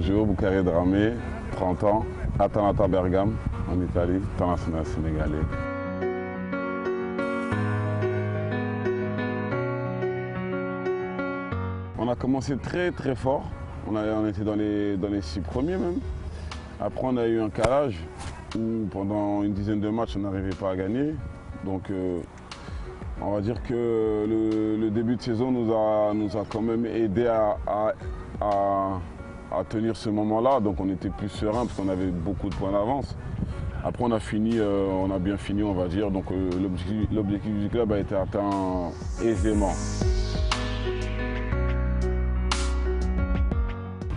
Bonjour, Boukari Dramé, 30 ans, Atalanta Bergame, en Italie, international sénégalais. On a commencé très très fort, on était dans les 6 premiers même. Après on a eu un calage où pendant une dizaine de matchs on n'arrivait pas à gagner. Donc on va dire que le début de saison nous a quand même aidé à tenir ce moment-là. Donc on était plus serein parce qu'on avait beaucoup de points d'avance. Après on a bien fini on va dire. Donc l'objectif du club a été atteint aisément.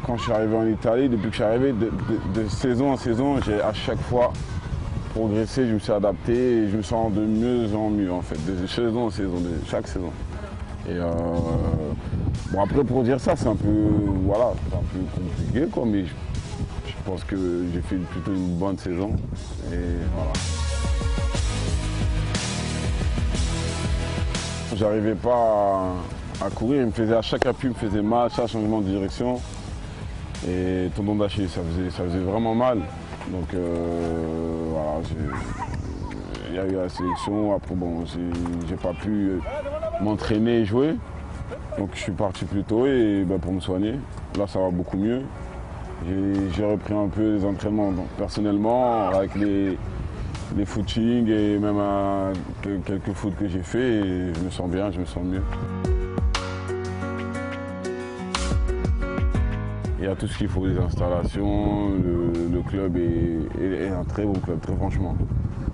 Quand je suis arrivé en Italie, depuis que je suis arrivé, de saison en saison, j'ai à chaque fois progressé, je me suis adapté et je me sens de mieux en mieux en fait, de saison en saison, de chaque saison. Et bon après pour dire ça, c'est un peu compliqué quoi, mais je pense que j'ai fait plutôt une bonne saison. Et voilà. J'arrivais pas à courir, à chaque appui il me faisait mal, chaque changement de direction. Et tendon d'Achille, ça faisait vraiment mal. Donc voilà, il y a eu la sélection. Après bon, j'ai pas pu m'entraîner et jouer. Donc je suis parti plus tôt et pour me soigner. Là ça va beaucoup mieux. J'ai repris un peu les entraînements personnellement avec les footings et même quelques foot que j'ai fait et je me sens bien, je me sens mieux. Il y a tout ce qu'il faut, les installations, le club est un très bon club, très franchement.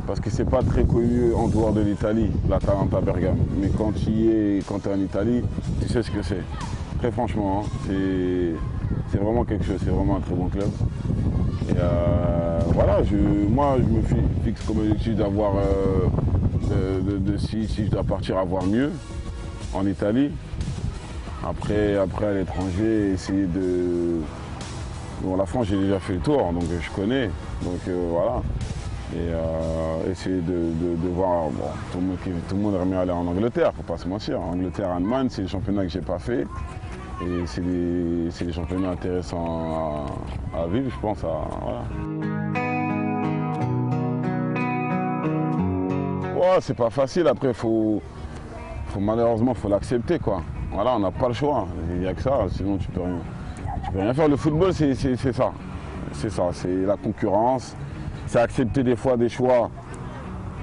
Parce que c'est pas très connu en dehors de l'Italie, l'Atalanta Bergame. Mais quand tu y es, quand tu es en Italie, tu sais ce que c'est. Très franchement, hein, c'est vraiment quelque chose, c'est vraiment un très bon club. Et voilà, moi je me fixe comme objectif d'avoir, si je dois partir, avoir mieux en Italie. Après à l'étranger, essayer de... Bon, la France, j'ai déjà fait le tour, donc je connais. Donc voilà. Et essayer de voir... Bon, tout le monde aimerait bien aller en Angleterre, faut pas se mentir. Angleterre, Allemagne, c'est des championnats que j'ai pas fait. Et c'est des championnats intéressants à vivre, je pense. Voilà. Ouais, c'est pas facile, après, malheureusement, il faut l'accepter, quoi. Voilà, on n'a pas le choix, il n'y a que ça, sinon tu peux rien faire. Le football, c'est ça. C'est ça, c'est la concurrence. C'est accepter des fois des choix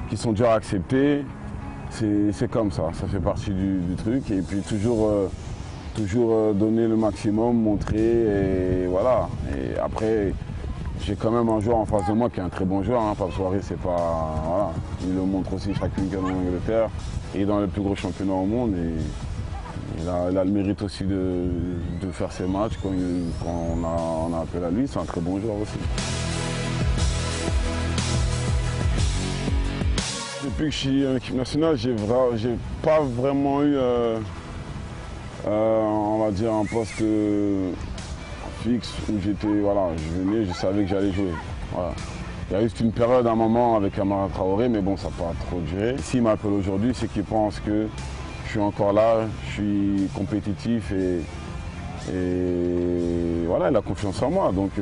qui sont durs à accepter. C'est comme ça fait partie du truc. Et puis toujours donner le maximum, montrer, et voilà. Et après, j'ai quand même un joueur en face de moi qui est un très bon joueur. Hein. Pape Souaré, c'est pas... Voilà. Il le montre aussi chaque week-end en Angleterre. Il est dans les plus gros championnats au monde. Et il a le mérite aussi de faire ses matchs quand on a appel à lui. C'est un très bon joueur aussi. Depuis que je suis en équipe nationale, j'ai pas vraiment eu, on va dire, un poste fixe où je venais, je savais que j'allais jouer. Voilà. Il y a eu une période, un moment avec Amara Traoré, mais bon, ça n'a pas trop duré. S'il m'appelle aujourd'hui, c'est qu'il pense que je suis encore là, je suis compétitif et voilà, il a confiance en moi. Donc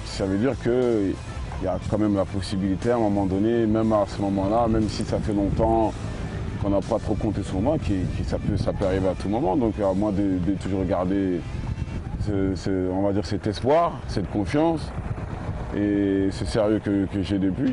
ça veut dire qu'il y a quand même la possibilité à un moment donné, même à ce moment-là, même si ça fait longtemps qu'on n'a pas trop compté sur moi, ça peut arriver à tout moment. Donc à moi de toujours garder on va dire cet espoir, cette confiance et ce sérieux que j'ai depuis.